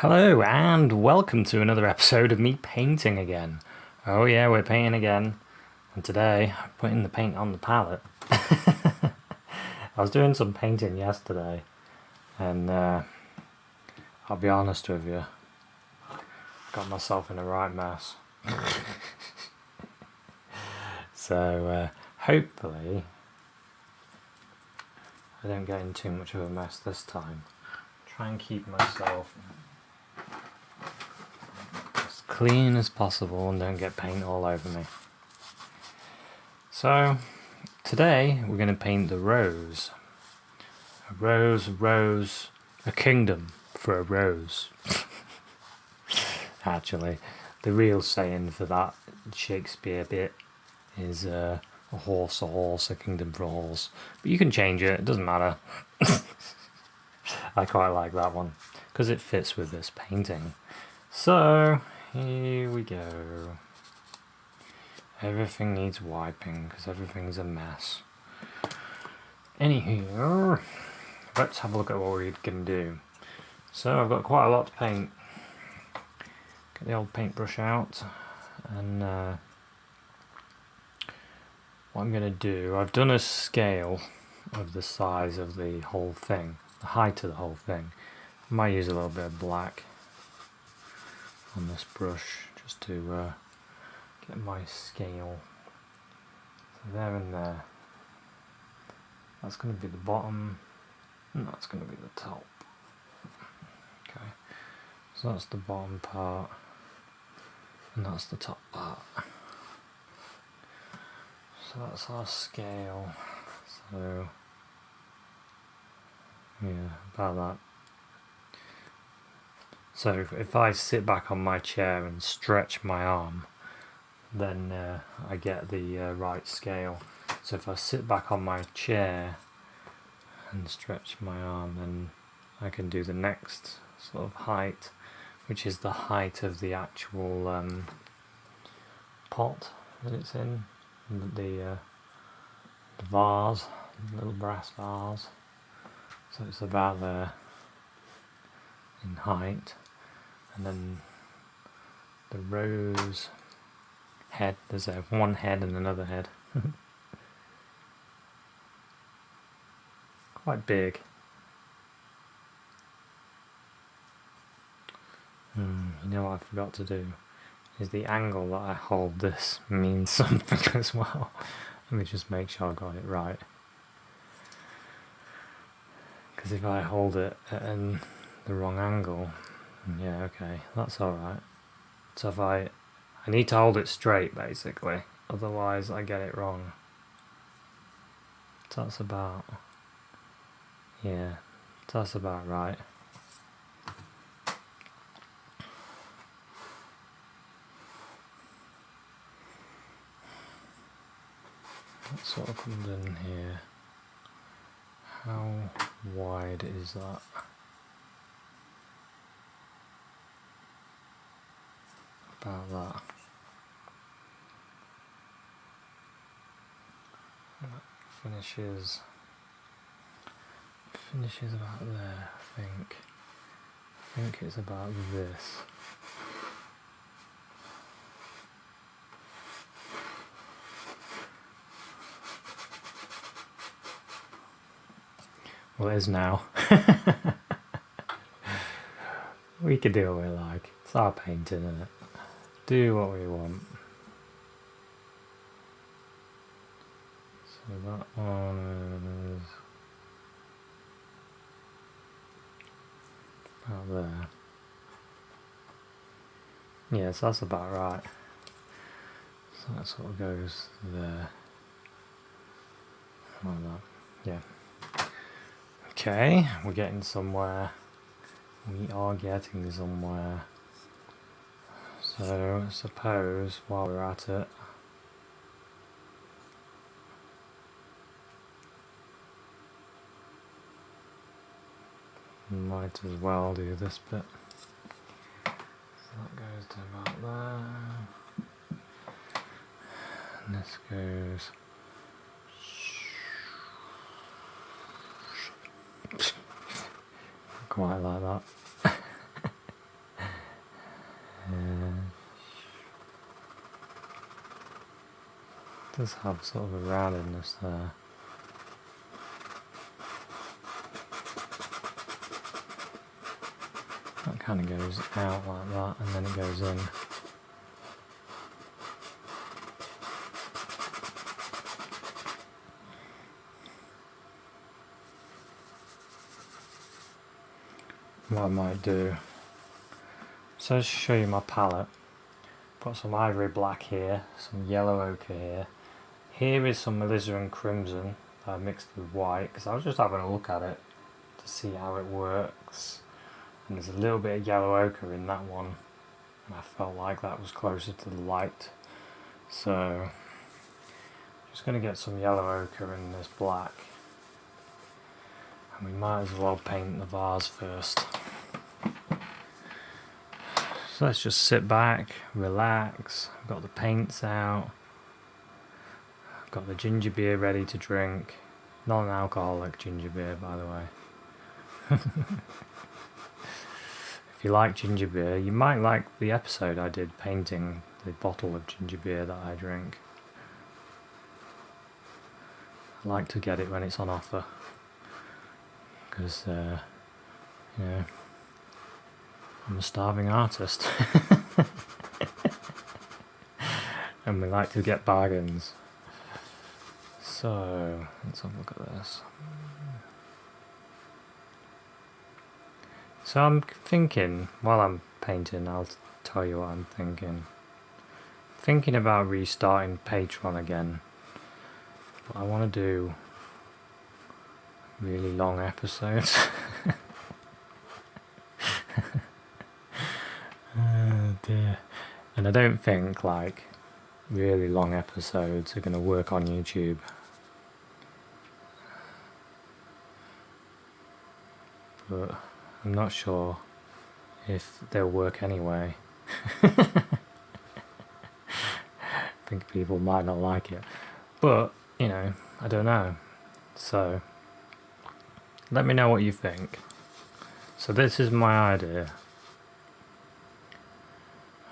Hello and welcome to another episode of me painting again. Oh yeah, we're painting again. And today, I'm putting the paint on the palette. I was doing some painting yesterday and I'll be honest with you, got myself in a right mess. So hopefully I don't get in too much of a mess this time. Try and keep myself as clean as possible and don't get paint all over me. So today we're going to paint the rose. A rose, a kingdom for a rose. Actually, the real saying for that Shakespeare bit is a horse, a kingdom for a horse. But you can change it, it doesn't matter. I quite like that one because it fits with this painting. So, here we go. Everything needs wiping because everything's a mess. Anywho, let's have a look at what we can do. So I've got quite a lot to paint. Get the old paintbrush out, and what I'm going to do, I've done a scale of the size of the whole thing, the height of the whole thing. I might use a little bit of black on this brush just to get my scale. So there and there. That's going to be the bottom, and that's going to be the top. Okay, so that's the bottom part, and that's the top part. So that's our scale. So, yeah, about that. So if I sit back on my chair and stretch my arm, then I get the right scale. So if I sit back on my chair and stretch my arm, then I can do the next sort of height, which is the height of the actual pot that it's in, the vase, the little brass vase. So it's about there in height, and then the rose head, there's one head and another head. Quite big. You know what I forgot to do? Is the angle that I hold this means something as well. Let me just make sure I got it right. Because if I hold it at the wrong angle, yeah, okay, that's alright. So if I need to hold it straight basically, otherwise I get it wrong. So that's about, yeah, that's about right. That sort of comes in here. How wide is that? About that. And that finishes about there, I think. I think it's about this. Well, it is now. We can do what we like. It's our painting, isn't it? Do what we want. So that one is about there. Yes, that's about right. So that sort of goes there. Like that. Yeah. Okay, we're getting somewhere. We are getting somewhere. So, I suppose while we're at it, we might as well do this bit. So that goes to about there. And this goes. Quite like that. does have sort of a roundedness there. That kind of goes out like that, and then it goes in. What I might do, so I'll show you my palette. Got some ivory black here, some yellow ochre here. Here is some alizarin crimson that I mixed with white, because I was just having a look at it to see how it works. And there's a little bit of yellow ochre in that one, and I felt like that was closer to the light. So, just going to get some yellow ochre in this black. And we might as well paint the vase first. So let's just sit back, relax. I've got the paints out. I've got the ginger beer ready to drink. Not an alcoholic ginger beer, by the way. If you like ginger beer, you might like the episode I did painting the bottle of ginger beer that I drink. I like to get it when it's on offer. Because, you know, I'm a starving artist. And we like to get bargains. So, let's have a look at this. So I'm thinking, while I'm painting, I'll tell you what I'm thinking. Thinking about restarting Patreon again. But I want to do really long episodes. Oh dear. And I don't think like really long episodes are going to work on YouTube. But I'm not sure if they'll work anyway. I think people might not like it. But, you know, I don't know. So, let me know what you think. So this is my idea.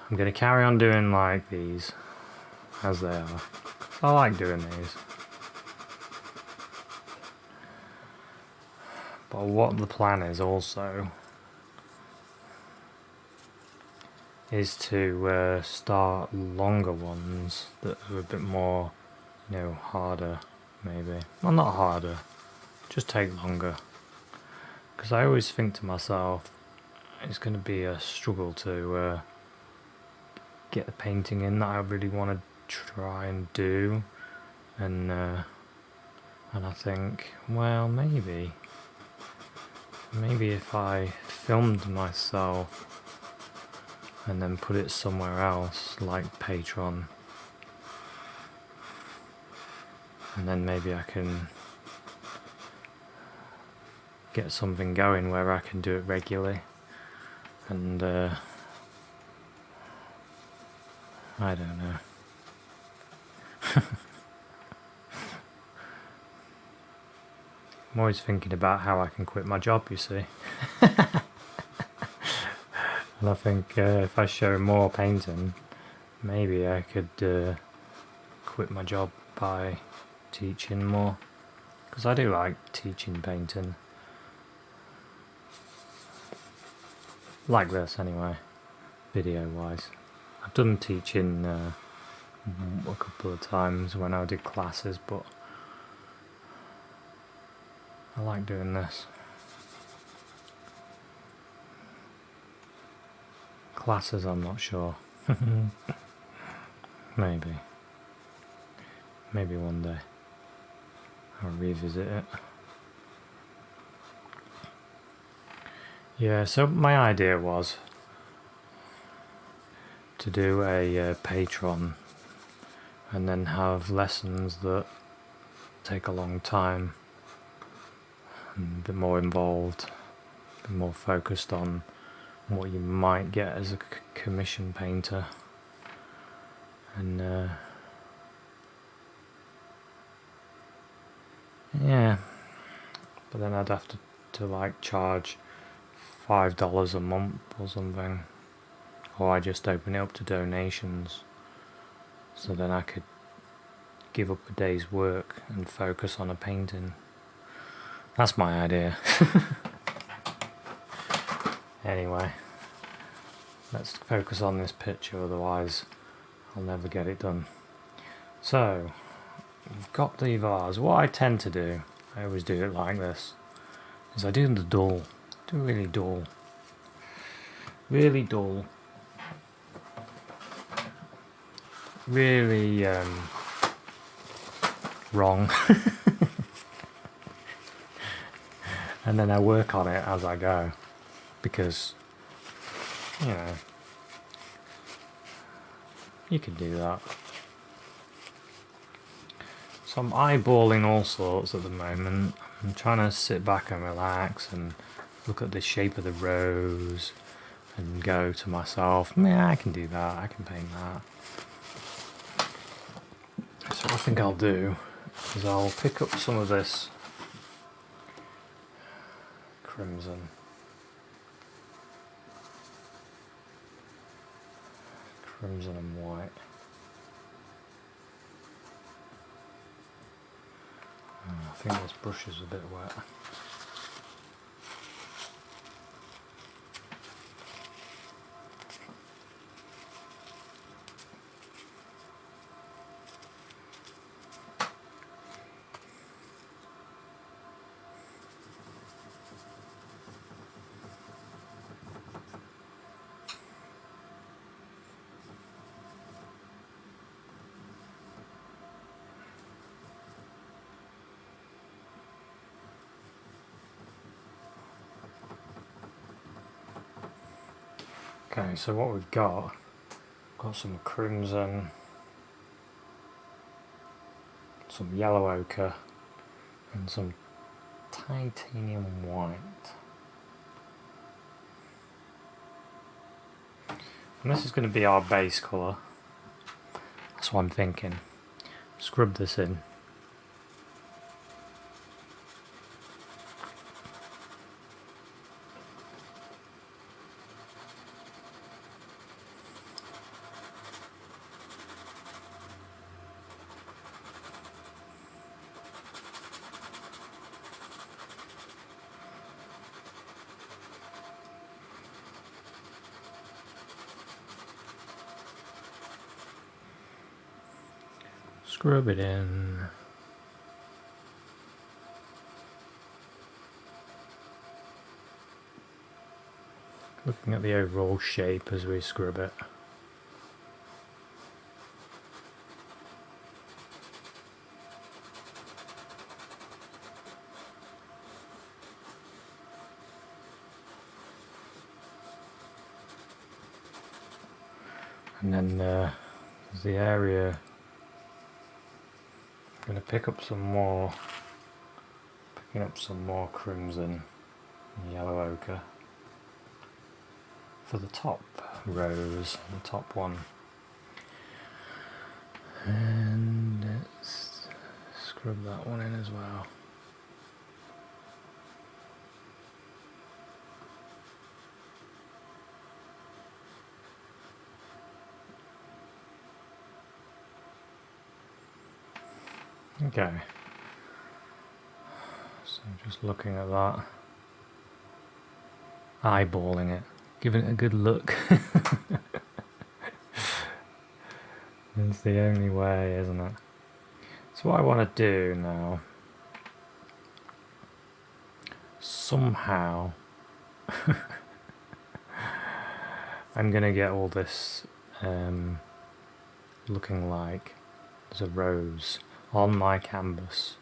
I'm going to carry on doing like these as they are. I like doing these. But what the plan is also is to start longer ones that are a bit more, you know, harder maybe. Well, not harder, just take longer. Because I always think to myself, it's going to be a struggle to get the painting in that I really want to try and do. And I think, well, maybe if I filmed myself and then put it somewhere else, like Patreon, and then maybe I can get something going where I can do it regularly, and I don't know. I'm always thinking about how I can quit my job, you see. And I think if I show more painting, maybe I could quit my job by teaching more. Because I do like teaching painting. Like this anyway, video wise. I've done teaching a couple of times when I did classes, but I like doing this. Classes, I'm not sure. Maybe one day I'll revisit it. Yeah, so my idea was to do a Patreon and then have lessons that take a long time and a bit more involved, a bit more focused on what you might get as a commission painter. And yeah, but then I'd have to like charge $5 a month or something, or I just open it up to donations, so then I could give up a day's work and focus on a painting. That's my idea. Anyway, let's focus on this picture, otherwise I'll never get it done. So, I've got the vase. What I tend to do, I always do it like this, is I do the dull. Do really dull. Really dull. Really wrong. And then I work on it as I go, because you know you can do that. So I'm eyeballing all sorts at the moment. I'm trying to sit back and relax and look at the shape of the rose and go to myself, yeah, I can do that, I can paint that. So what I think I'll do is I'll pick up some of this crimson. Crimson and white. I think this brush is a bit wet. Okay, so what we've got some crimson, some yellow ochre, and some titanium white. And this is going to be our base colour. That's what I'm thinking. Scrub this in. Scrub it in. Looking at the overall shape as we scrub it. And then there's the area. I'm going to pick up some more, picking up some more crimson and yellow ochre for the top rose, the top one. And let's scrub that one in as well. Okay, so just looking at that, eyeballing it, giving it a good look. It's the only way, isn't it? So what I want to do now, somehow, I'm going to get all this looking like there's a rose on my canvas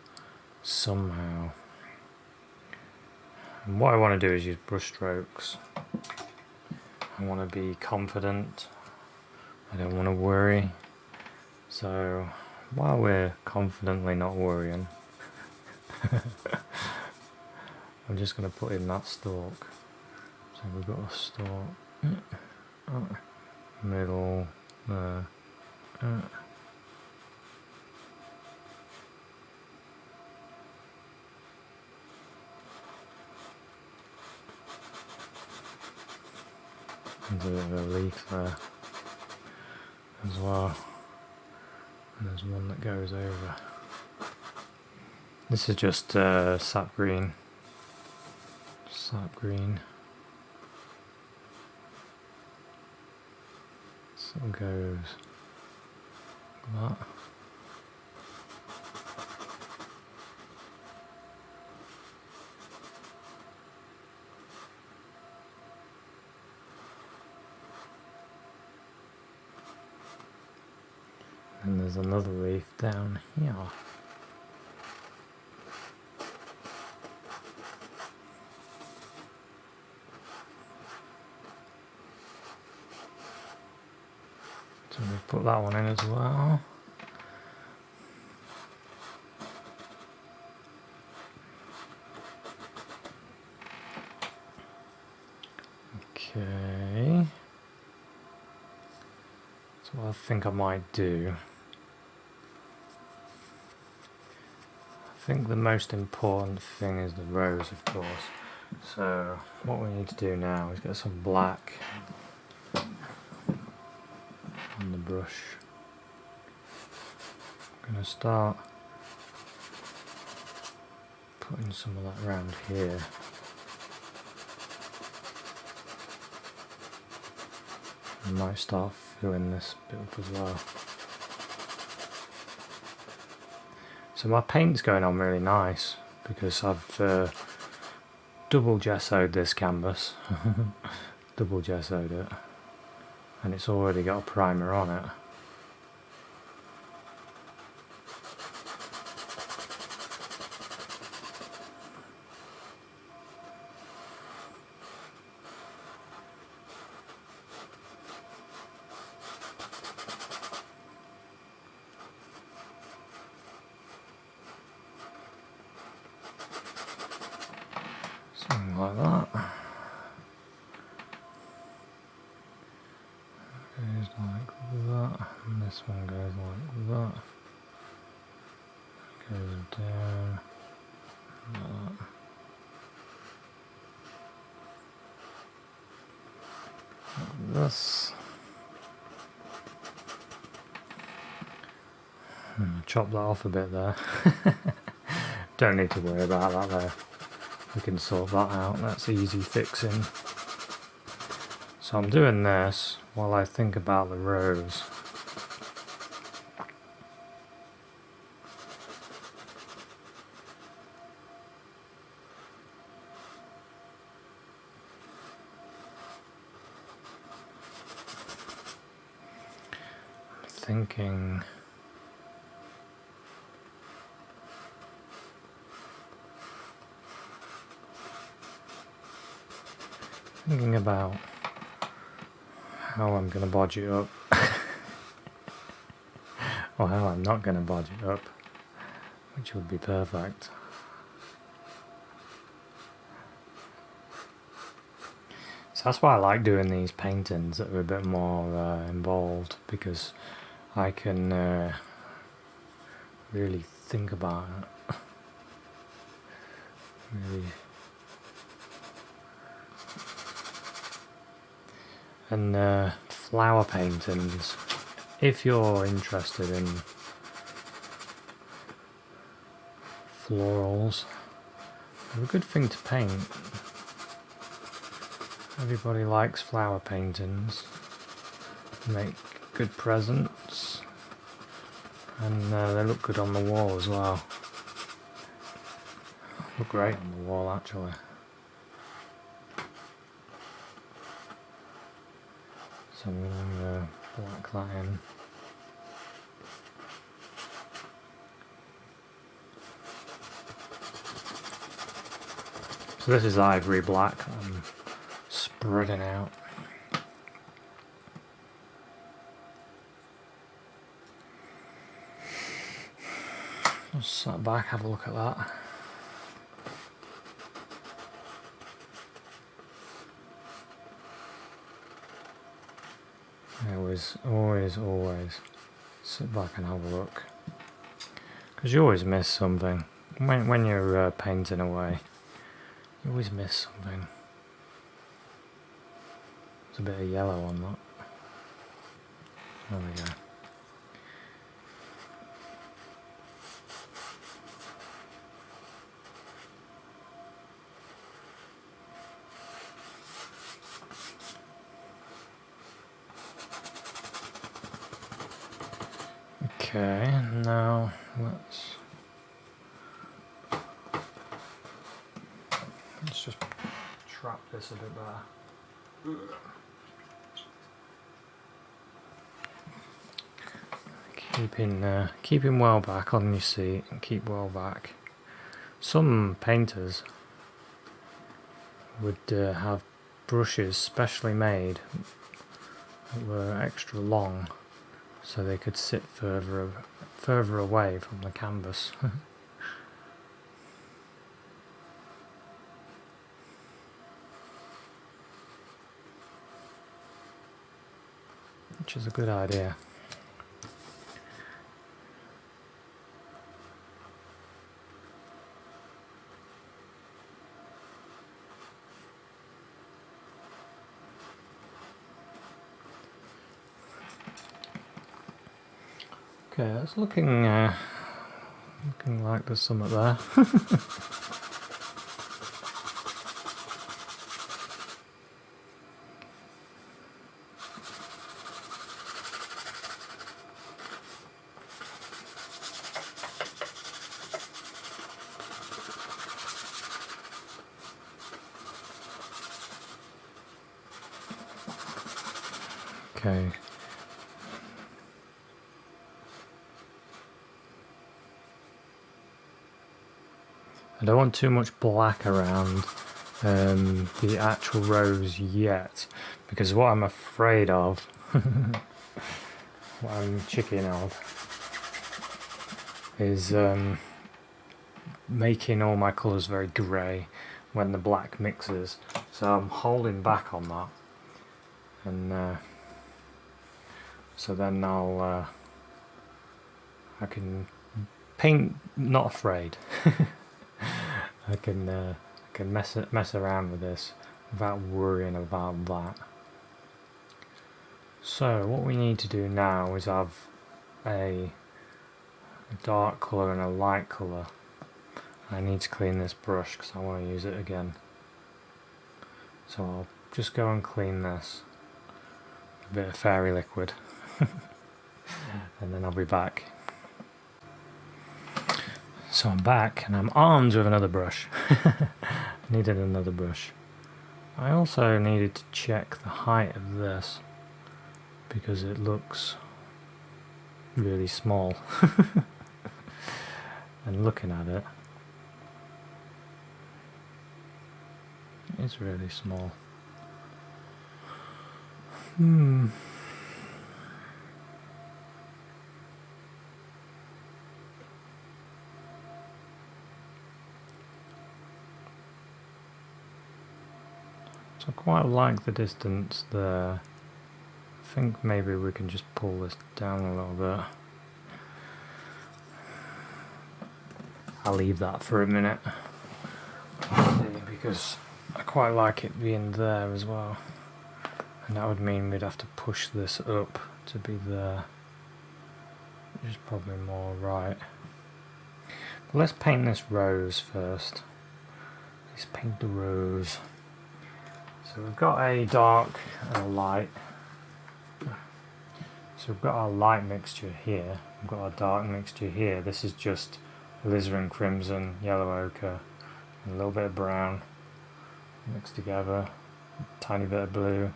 somehow. And what I want to do is use brush strokes. I want to be confident. I don't want to worry. So while we're confidently not worrying, I'm just going to put in that stalk. So we've got a stalk, middle, there. There's a bit of a leaf there as well. And there's one that goes over. This is just sap green. Sap green. So it goes like that. And there's another leaf down here. So we put that one in as well. Okay. So what I think I might do, I think the most important thing is the rose, of course. So what we need to do now is get some black on the brush. I'm going to start putting some of that around here. I might start filling this bit up as well. So my paint's going on really nice because I've double gessoed this canvas. Double gessoed it. And it's already got a primer on it. Something like that. Goes like that, and this one goes like that. Goes down like that. Like this. Chop that off a bit there. Don't need to worry about that there. We can sort that out, that's easy fixing. So I'm doing this while I think about the rose. I'm thinking about how I'm going to bodge it up. Or how I'm not going to bodge it up, which would be perfect. So that's why I like doing these paintings that are a bit more involved, because I can really think about it. Really. And flower paintings, if you're interested in florals, they're a good thing to paint. Everybody likes flower paintings. Make good presents, and they look good on the wall as well. Look great on the wall actually. So I'm going to black that in. So this is ivory black I'm spreading out. Just sat back, have a look at that. Always sit back and have a look, because you always miss something when you're painting away. You always miss something. There's a bit of yellow on that. There we go. Okay, now let's just trap this a bit better. Keeping well back on your seat and keep well back. Some painters would have brushes specially made that were extra long so they could sit further away from the canvas. Which is a good idea. Okay, it's looking like there's something there. Okay. I don't want too much black around the actual rose yet, because what I'm afraid of, what I'm chicken of, is making all my colours very grey when the black mixes. So I'm holding back on that, and so then I can paint, not afraid. I can mess around with this without worrying about that. So what we need to do now is have a dark colour and a light colour. I need to clean this brush because I want to use it again. So I'll just go and clean this. A bit of fairy liquid. And then I'll be back. So I'm back and I'm armed with another brush. Needed another brush. I also needed to check the height of this because it looks really small. And looking at it, it's really small. So I quite like the distance there. I think maybe we can just pull this down a little bit. I'll leave that for a minute. Because I quite like it being there as well. And that would mean we'd have to push this up to be there. Which is probably more right. But let's paint this rose first. Let's paint the rose. So we've got a dark and a light. So we've got our light mixture here. We've got our dark mixture here. This is just alizarin crimson, yellow ochre, and a little bit of brown mixed together. A tiny bit of blue,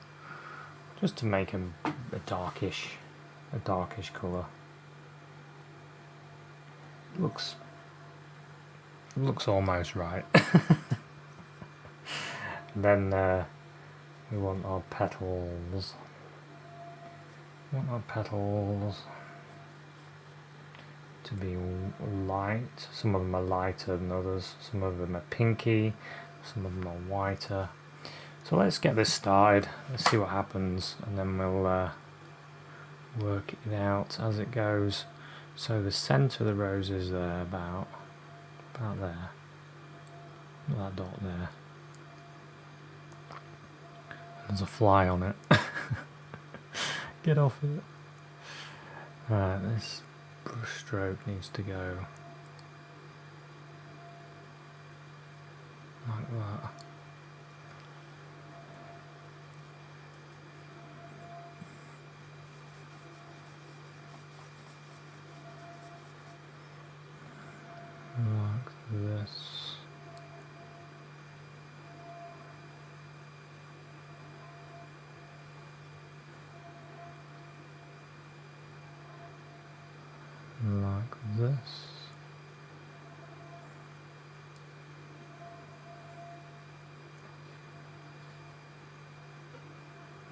just to make a darkish colour. Looks almost right. And then we want our petals. To be light. Some of them are lighter than others. Some of them are pinky. Some of them are whiter. So let's get this started. Let's see what happens, and then we'll work it out as it goes. So the centre of the rose is there, about there. That dot there. There's a fly on it. Get off of it. Right, this brush stroke needs to go like that. this.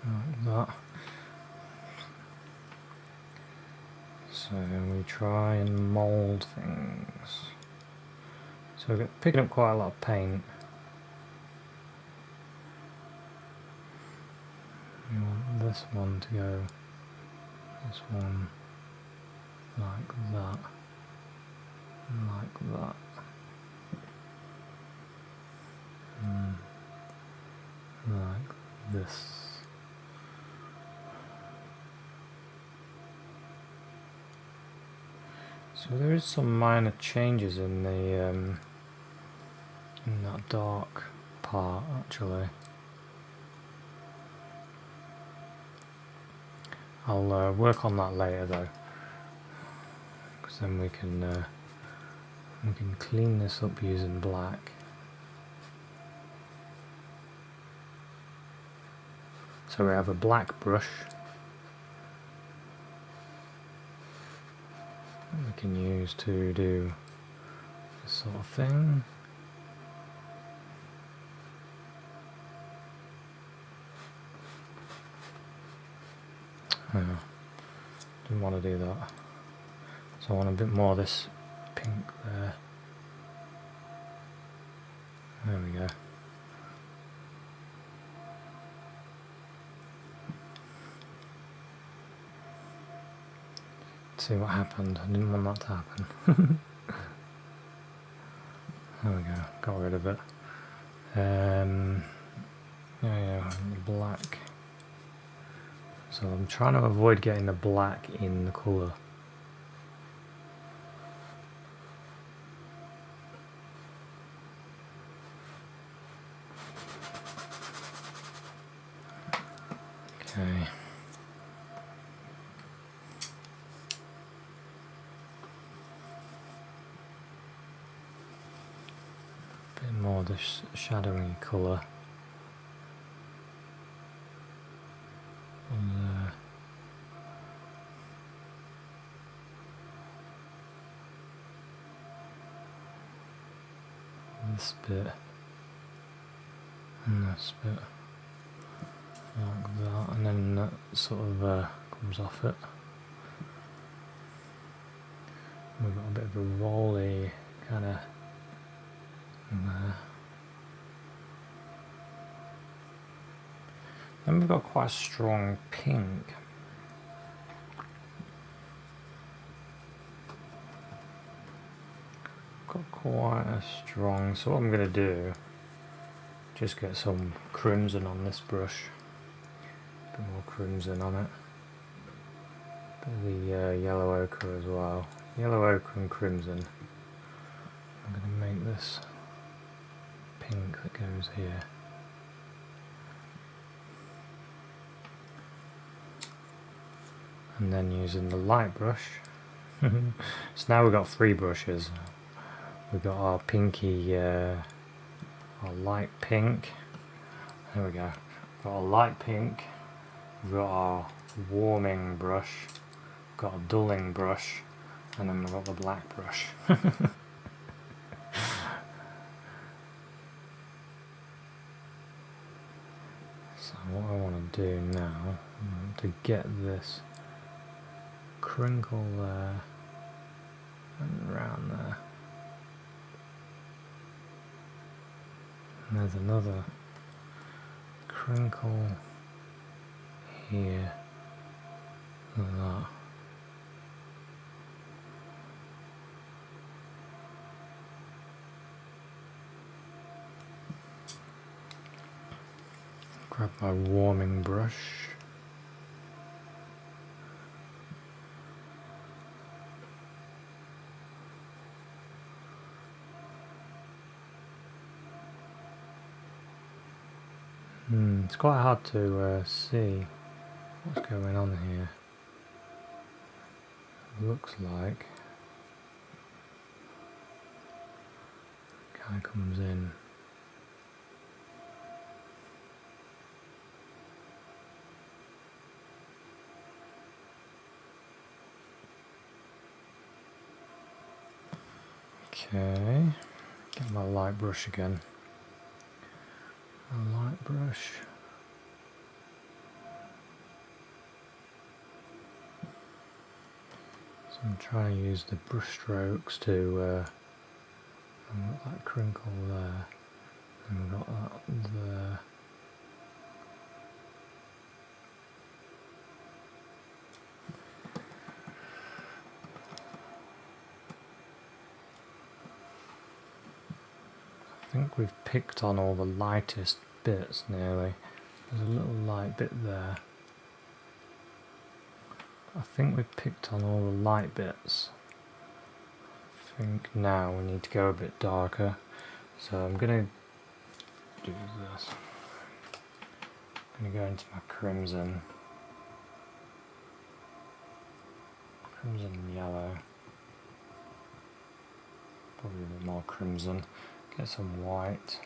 Like that. So we try and mould things. So we're picking up quite a lot of paint. We want this one to go, this one like that, and like that. And like this. So there is some minor changes in the in that dark part actually. I'll work on that later though, because then we can clean this up using black. So we have a black brush that we can use to do this sort of thing. Oh, didn't want to do that. So I want a bit more of this pink there. There we go. Let's see what happened. I didn't want that to happen. There we go. Got rid of it. Yeah, black. So I'm trying to avoid getting the black in the colour. Okay. Bit more of this shadowy colour. This bit and this bit like that, and then that sort of comes off it. We've got a bit of a rolly kind of there. Then we've got quite a strong pink. Got quite a strong, so what I'm going to do, just get some crimson on this brush. A bit more crimson on it. Bit of the yellow ochre as well. Yellow ochre and crimson. I'm going to make this pink that goes here. And then using the light brush. So now we've got 3 brushes. We've got our pinky, our light pink. There we go. We've got our light pink. We've got our warming brush. We've got a dulling brush. And then we've got the black brush. So what I want to do now, to get this crinkle there and around there. And there's another crinkle here, like that. Grab my warming brush. It's quite hard to see what's going on here. It looks like kind of comes in. Okay, get my light brush again. My light brush. So I'm trying to use the brush strokes to I've got that crinkle there, and we've got that there. I think we've picked on all the lightest bits nearly. There's a little light bit there. I think we've picked on all the light bits. I think now we need to go a bit darker. So I'm going to do this. I'm going to go into my crimson. Crimson yellow. Probably a bit more crimson. Get some white.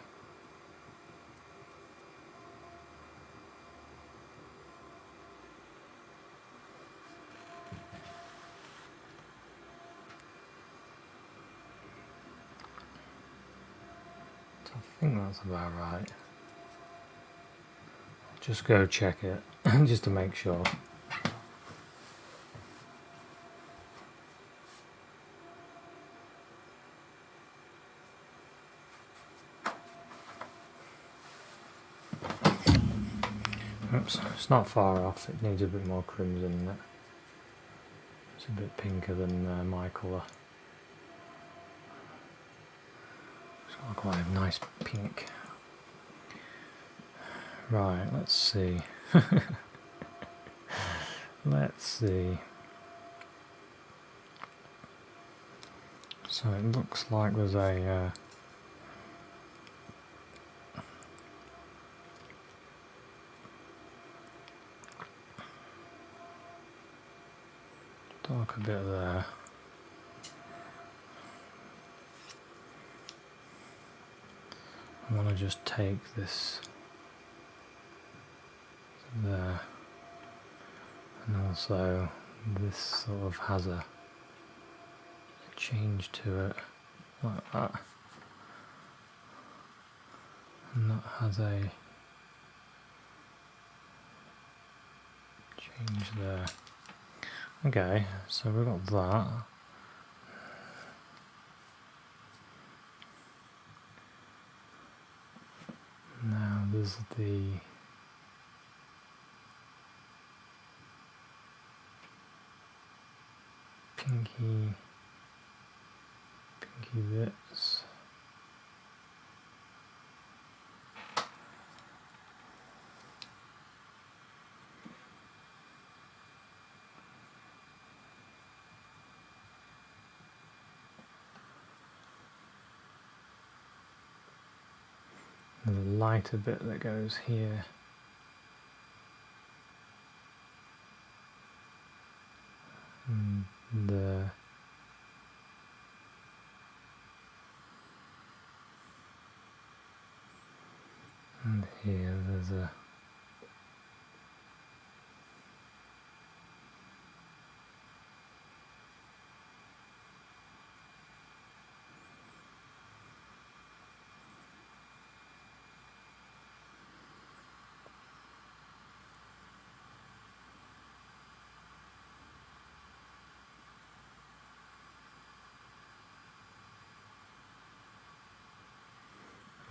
So I think that's about right. Just go check it, just to make sure. Oops, it's not far off, it needs a bit more crimson in it. It's a bit pinker than my colour. It's got quite a nice pink. Right, let's see. Let's see. So it looks like there's a darker bit there. I want to just take this there, and also this sort of has a change to it, like that, and that has a change there. Okay, so we've got that. Now there's the pinky bits. There's a lighter bit that goes here. And there. And here there's a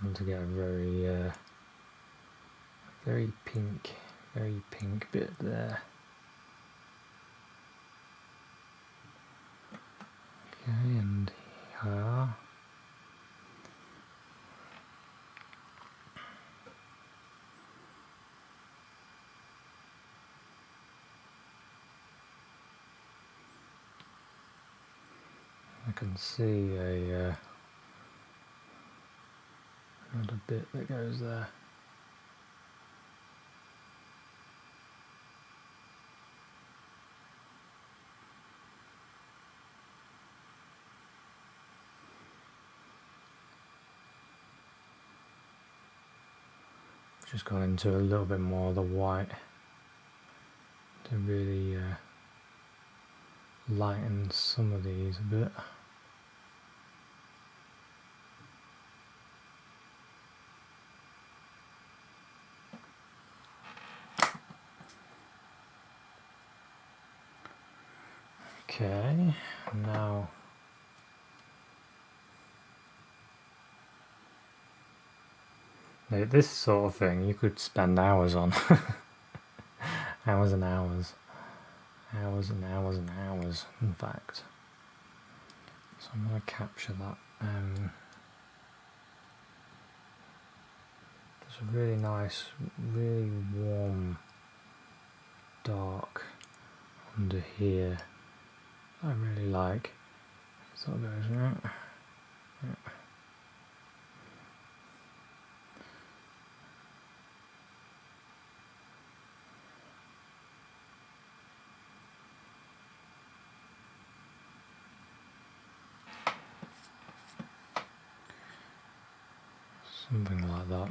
and to get a very pink bit there. Okay, and here. I can see another bit that goes there. Just gone into a little bit more of the white to really lighten some of these a bit. Okay, now this sort of thing you could spend hours on. Hours and hours. Hours and hours and hours, in fact. So I'm going to capture that. There's a really nice, really warm, dark under here I really like. So it goes right. Yeah. Something like that.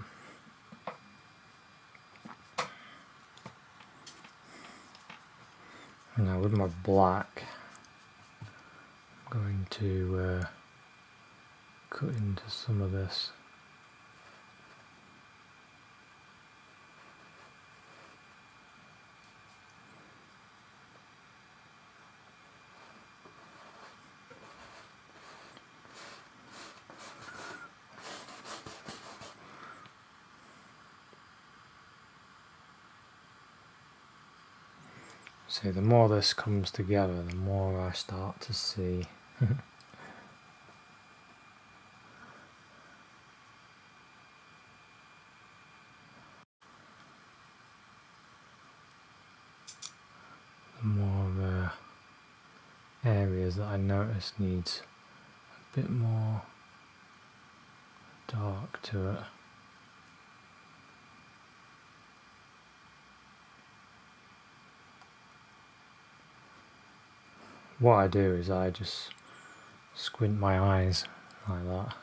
Now with my black, I'm going to cut into some of this. See, the more this comes together, the more I start to see the more areas that I notice needs a bit more dark to it. What I do is I just squint my eyes like that.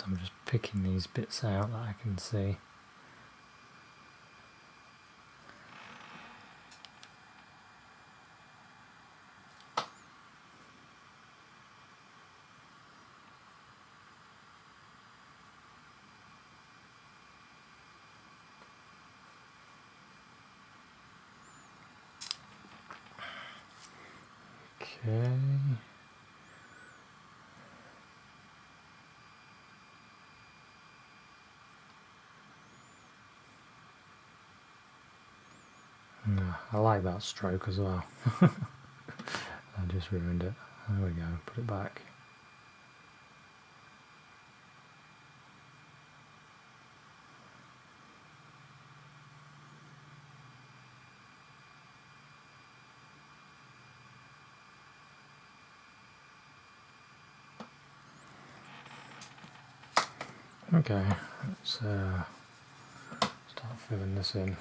I'm just picking these bits out that I can see. Okay. I like that stroke as well. I just ruined it. There we go, put it back. Okay, let's start filling this in.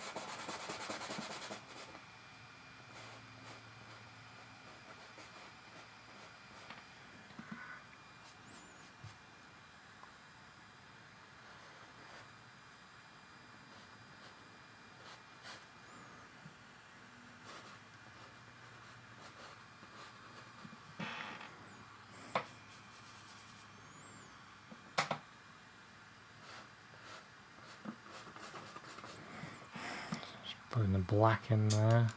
Putting the black in there.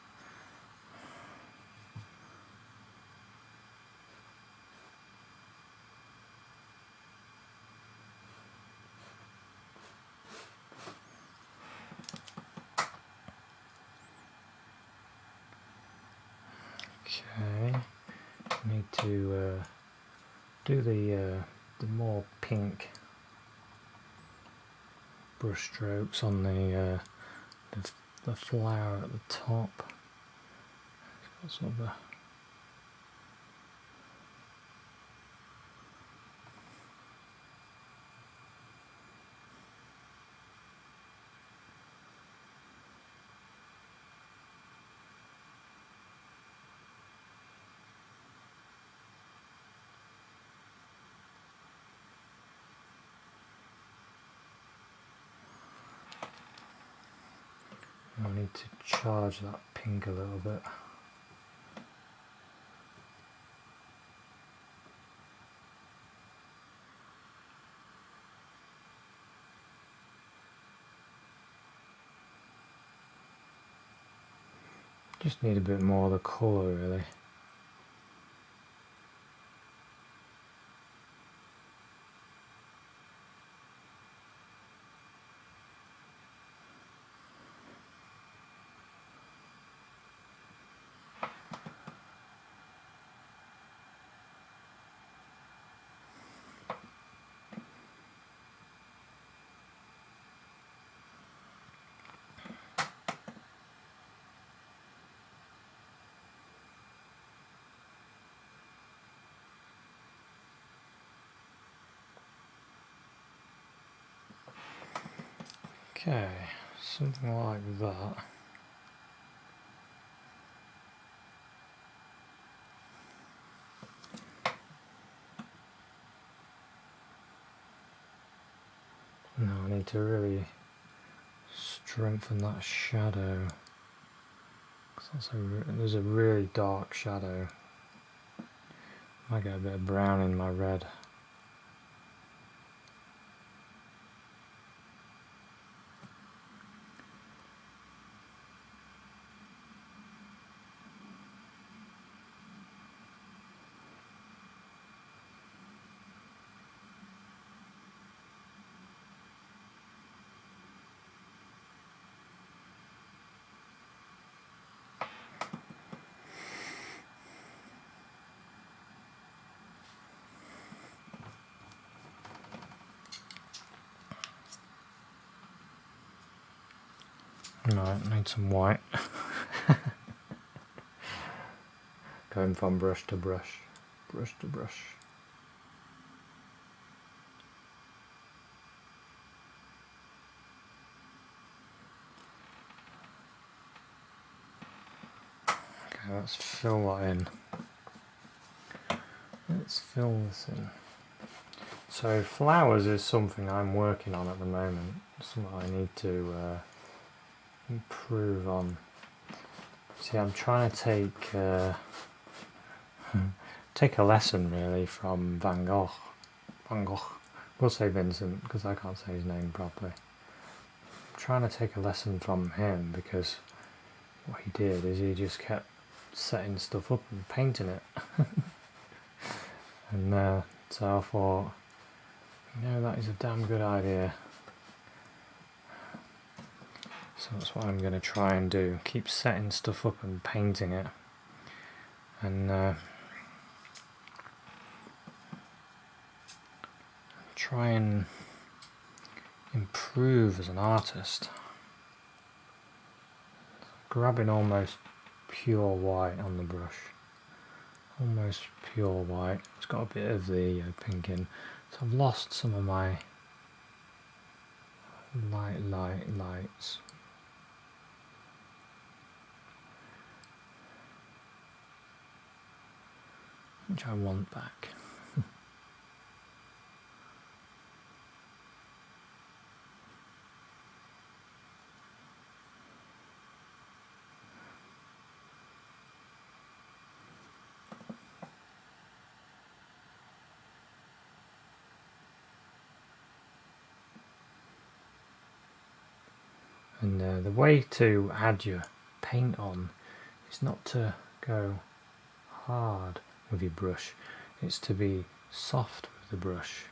Okay, need to do the more pink brush strokes on the flower at the top. It's got sort of a I need to charge that pink a little bit. Just need a bit more of the colour really. Okay, something like that. Now I need to really strengthen that shadow. There's a really dark shadow. Might get a bit of brown in my red. Right, need some white. Going from brush to brush, brush to brush. Okay, let's fill that in. Let's fill this in. So flowers is something I'm working on at the moment. Something I need to improve on. See, I'm trying to take a lesson really from Van Gogh. We'll say Vincent because I can't say his name properly. I'm trying to take a lesson from him because what he did is he just kept setting stuff up and painting it. And so I thought, that is a damn good idea. So that's what I'm going to try and do. Keep setting stuff up and painting it. And try and improve as an artist. Grabbing almost pure white on the brush. Almost pure white. It's got a bit of the pink in. So I've lost some of my lights. Which I want back. And the way to add your paint on is not to go hard with your brush, it's to be soft with the brush.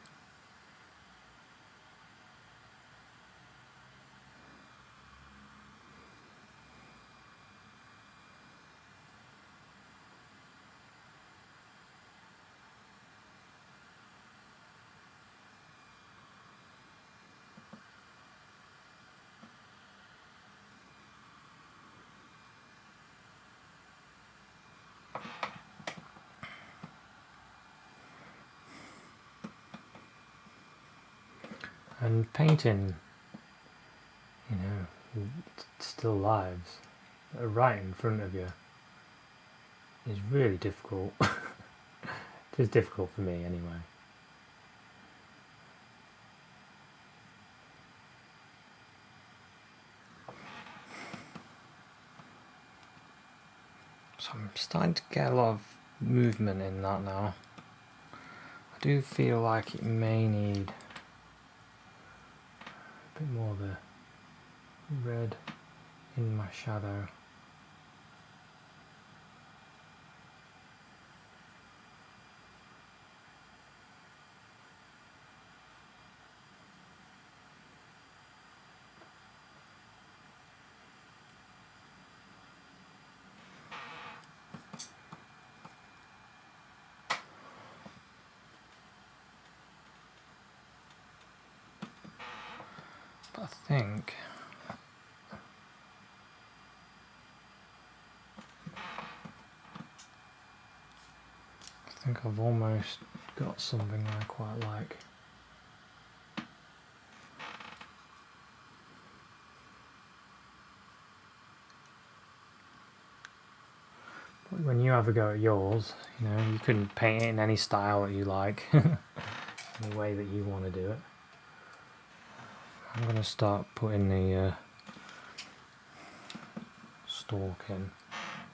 And painting, still lives that are right in front of you is really difficult. It is difficult for me anyway. So I'm starting to get a lot of movement in that now. I do feel like it may need a bit more of the red in my shadow. But I think I've almost got something I quite like. But when you have a go at yours, you know, you can paint it in any style that you like, any way that you want to do it. I'm going to start putting the stalk in. I'm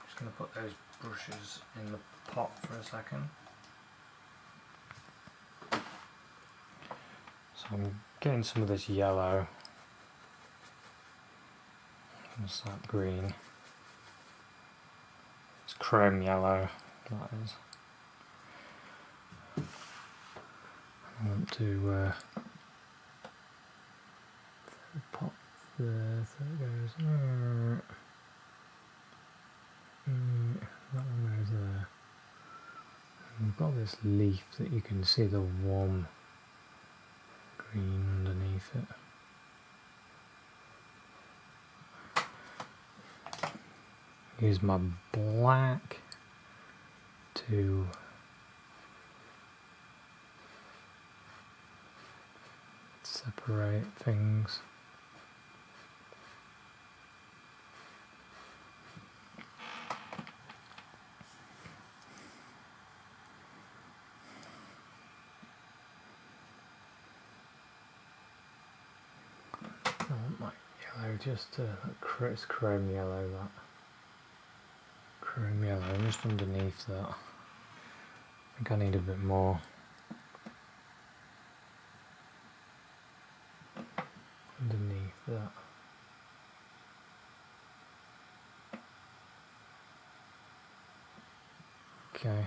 just going to put those brushes in the pot for a second. So I'm getting some of this yellow. What's that green? It's chrome yellow, that is. I want to pop there so it goes. That one goes there. And we've got this leaf that you can see the warm green underneath it. Use my black to separate things. I want my yellow just to, it's chrome yellow, that. Chrome yellow just underneath that. I think I need a bit more. Underneath that. Okay,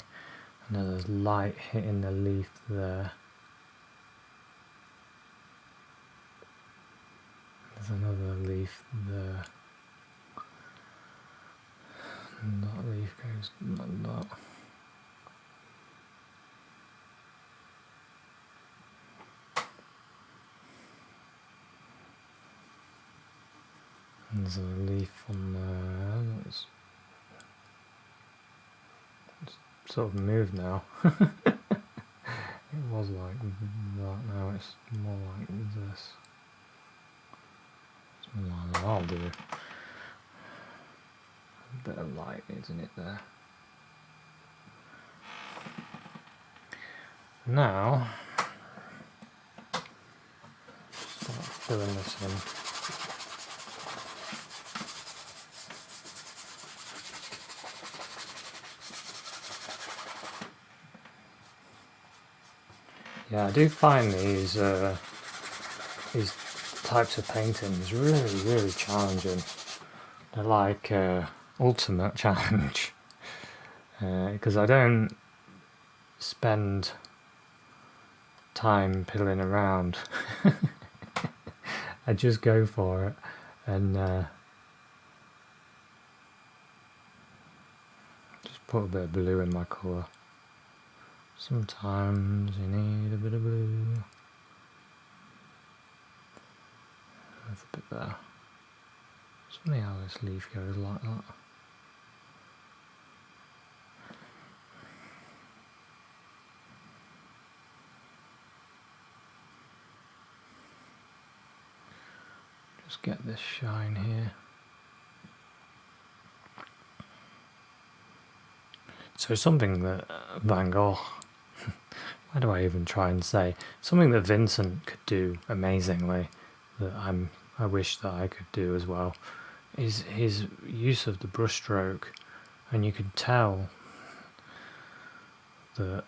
and then there's light hitting the leaf there. There's another leaf there. And that leaf goes like that. And there's a leaf on there that's sort of moved now. It was like that, now it's more like this. Something like that. I'll do a bit of light, isn't it, there? Now, start filling this in. Yeah, I do find these types of paintings really challenging. They're like ultimate challenge, because I don't spend time piddling around. I just go for it, and just put a bit of blue in my colour. Sometimes you need a bit of blue. That's a bit there. It's funny how this leaf goes like that. Just get this shine here. So something that Van Gogh, why do I even try and say, something that Vincent could do amazingly, that I wish that I could do as well, is his use of the brushstroke And you can tell that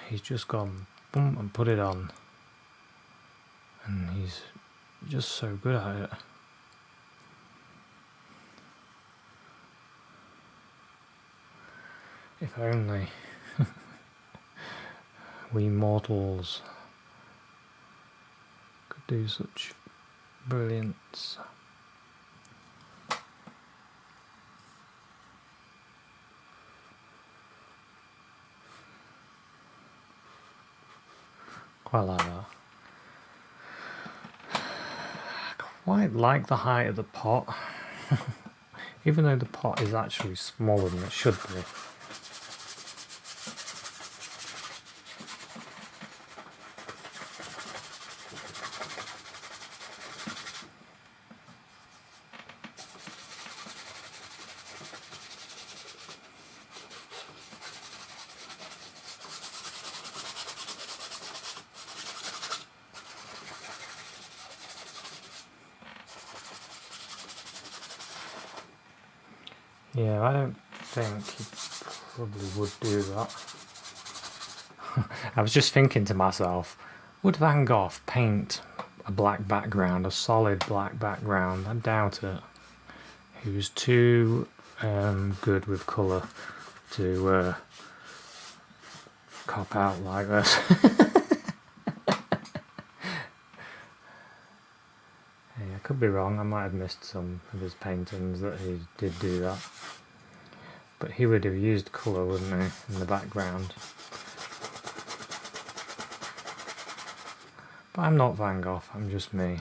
he's just gone boom and put it on, and he's just so good at it. If only we mortals could do such brilliance. Quite like that. I quite like the height of the pot, even though the pot is actually smaller than it should be. Yeah, I don't think he probably would do that. I was just thinking to myself, would Van Gogh paint a black background, a solid black background? I doubt it. He was too good with colour to cop out like this. Hey, I could be wrong, I might have missed some of his paintings that he did do that. But he would have used colour, wouldn't he, in the background. But I'm not Van Gogh, I'm just me.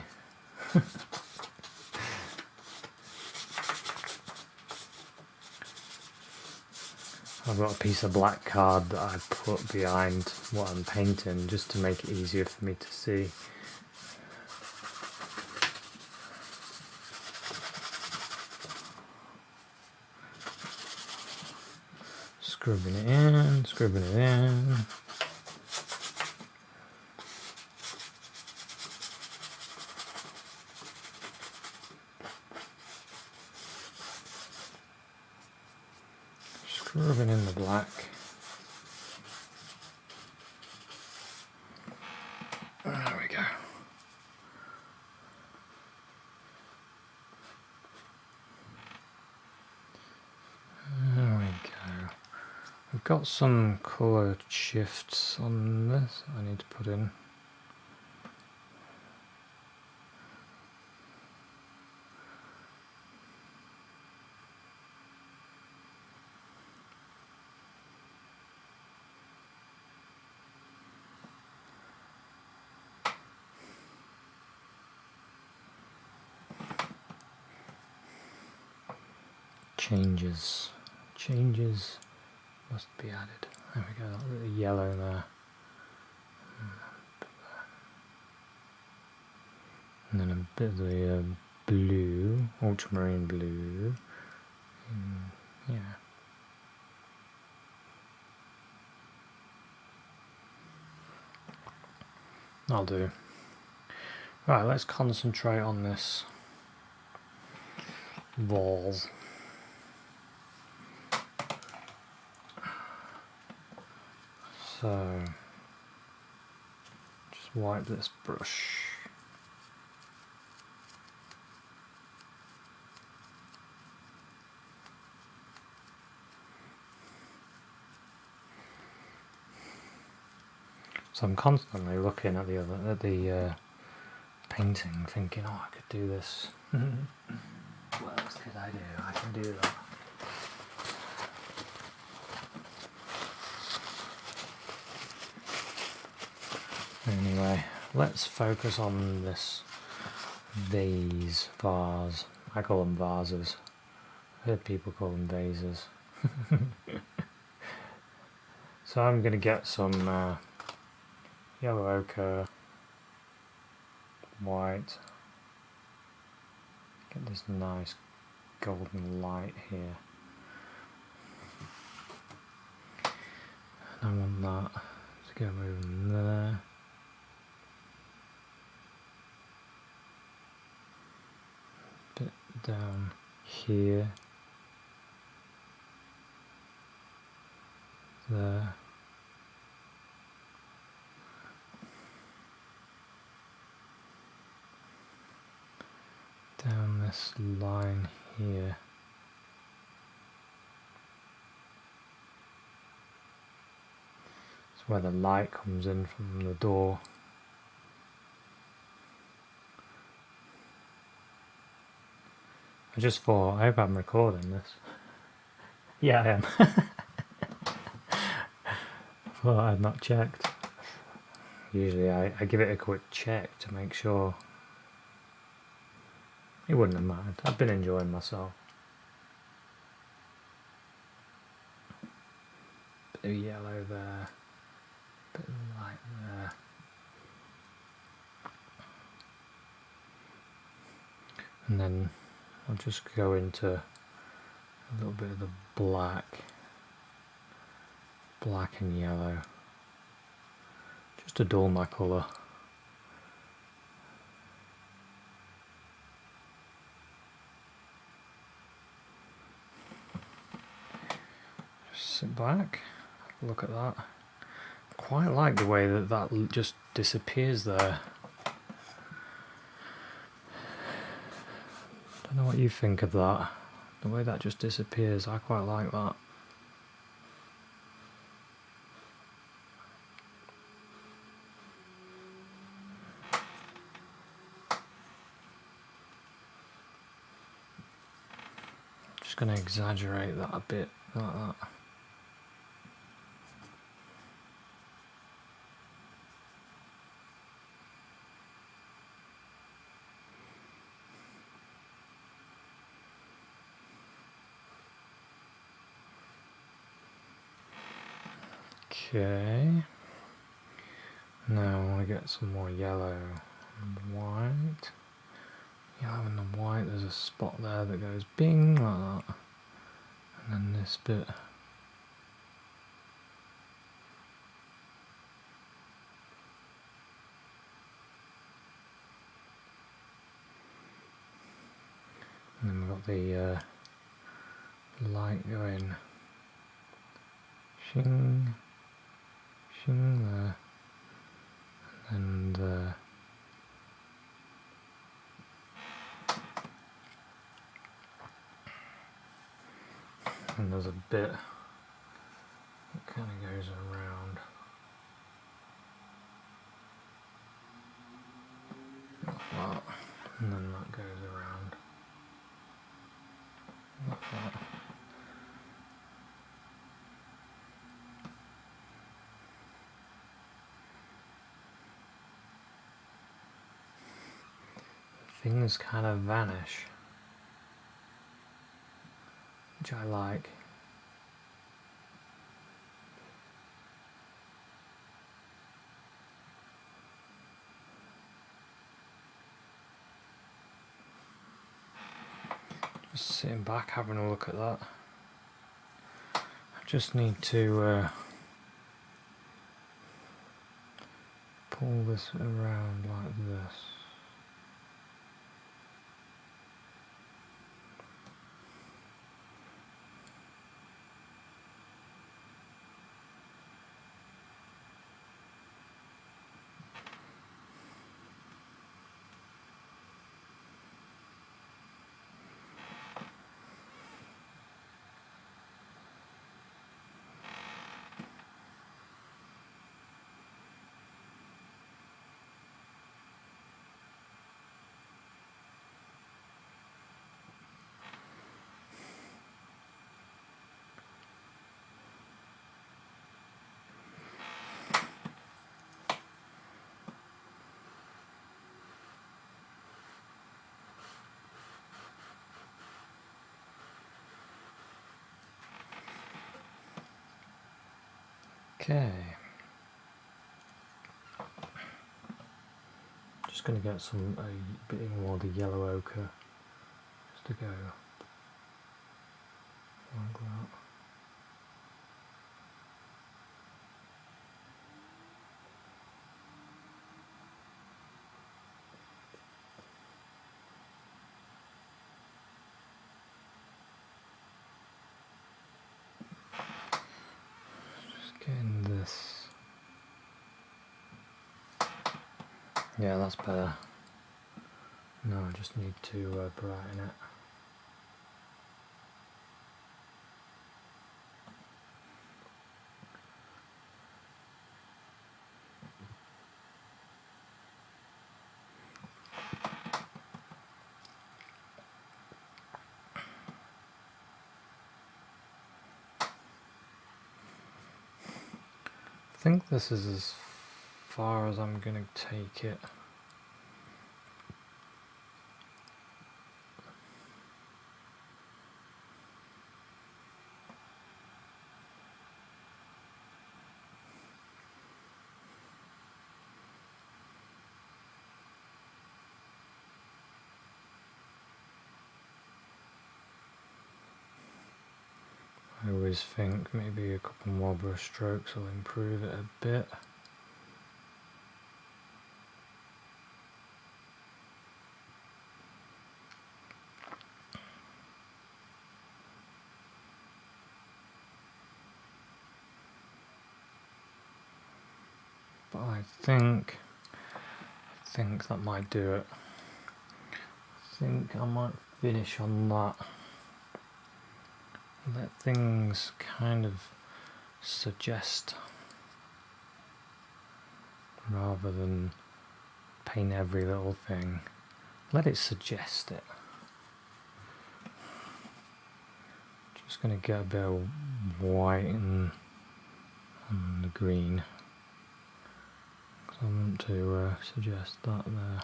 I've got a piece of black card that I put behind what I'm painting just to make it easier for me to see. Scrubbing it in, scrubbing it in. Scrubbing in the black. There we go. There we go. I've got some colour shifts on this I need to put in. Changes must be added. There we go, that little yellow there. And then a bit of the blue, ultramarine blue. Yeah. I'll do. Right, let's concentrate on this wall. So, just wipe this brush. So I'm constantly looking at the painting, thinking, oh, I could do this. What else could I do? I can do that. Anyway, let's focus on this vase. I call them vases. I've heard people call them vases. So I'm going to get some yellow ochre, white, get this nice golden light here. And I want that to go over there. Bit down here. there. Down this line here. It's where the light comes in from the door. I just thought, I hope I'm recording this. Yeah, I am. Thought I'd not checked. Usually I give it a quick check to make sure. It wouldn't have mattered. I've been enjoying myself. Bit of yellow there. Bit of light there. And then I'll just go into a little bit of the black and yellow, just to dull my colour. Just sit back, look at that. Quite like the way that just disappears there. Don't know what you think of that. The way that just disappears, I quite like that. Just going to exaggerate that a bit, like that. Okay. Now I want to get some more yellow and white. Yellow and the white, there's a spot there that goes bing like that. And then this bit. And then we've got the light going shing, shing there. And there's a bit that kind of goes around like that, and then that goes around like that. Things kind of vanish, which I like. Just sitting back having a look at that. I just need to pull this around like this. Okay. Just going to get a bit more of the yellow ochre just to go like that. Yeah, that's better. No, I just need to brighten it. I think this is as far as I'm going to take it. I always think maybe a couple more brush strokes will improve it a bit. But I think that might do it. I think I might finish on that. Let things kind of suggest rather than paint every little thing. Let it suggest it. Just going to get a bit of white and the green. I want to suggest that there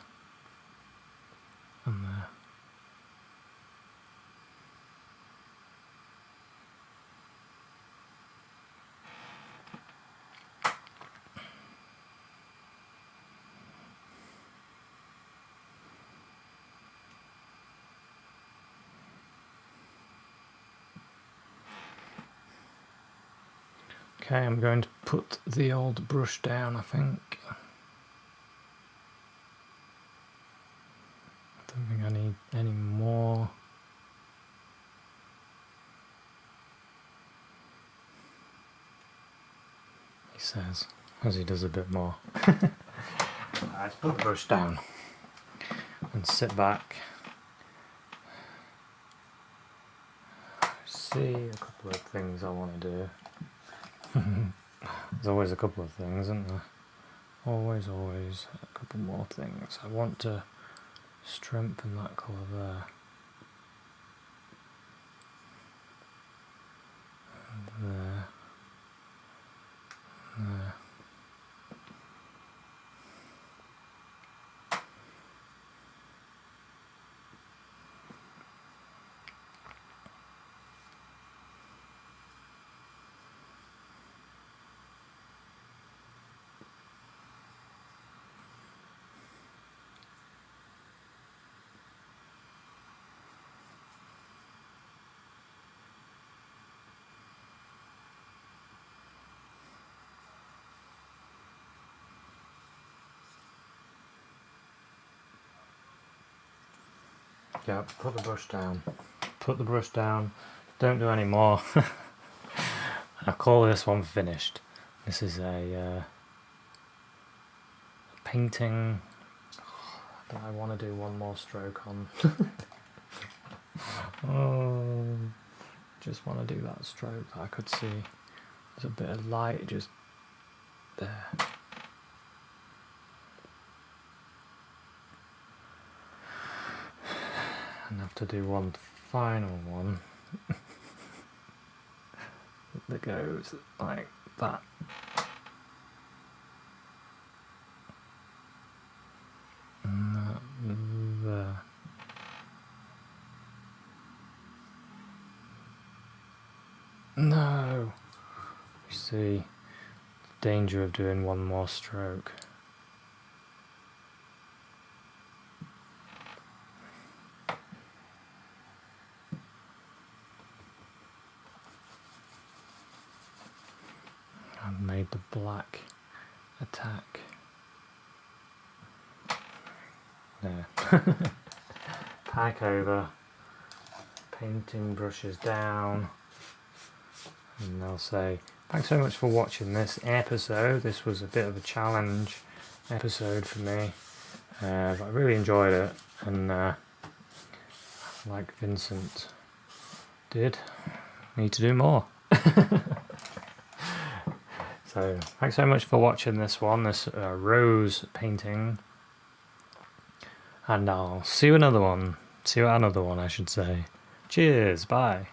and there. Okay, I'm going to put the old brush down, I think. I don't think I need any more. He says, as he does a bit more. Let's put the brush down and sit back. See a couple of things I want to do. There's always a couple of things, isn't there? Always a couple more things. I want to strengthen that colour there. And there. There. Yeah, put the brush down. Put the brush down. Don't do any more. I call this one finished. This is a painting that I want to do one more stroke on. Oh, just want to do that stroke. I could see there's a bit of light just there. And I have to do one final one that goes like that. And that there. No! You see, the danger of doing one more stroke. I've made the black attack. There. Pack over, painting brushes down, and they'll say, thanks so much for watching this episode. This was a bit of a challenge episode for me. But I really enjoyed it, and like Vincent did, need to do more. So thanks so much for watching this rose painting, and I'll see you at another one. I should say. Cheers, bye.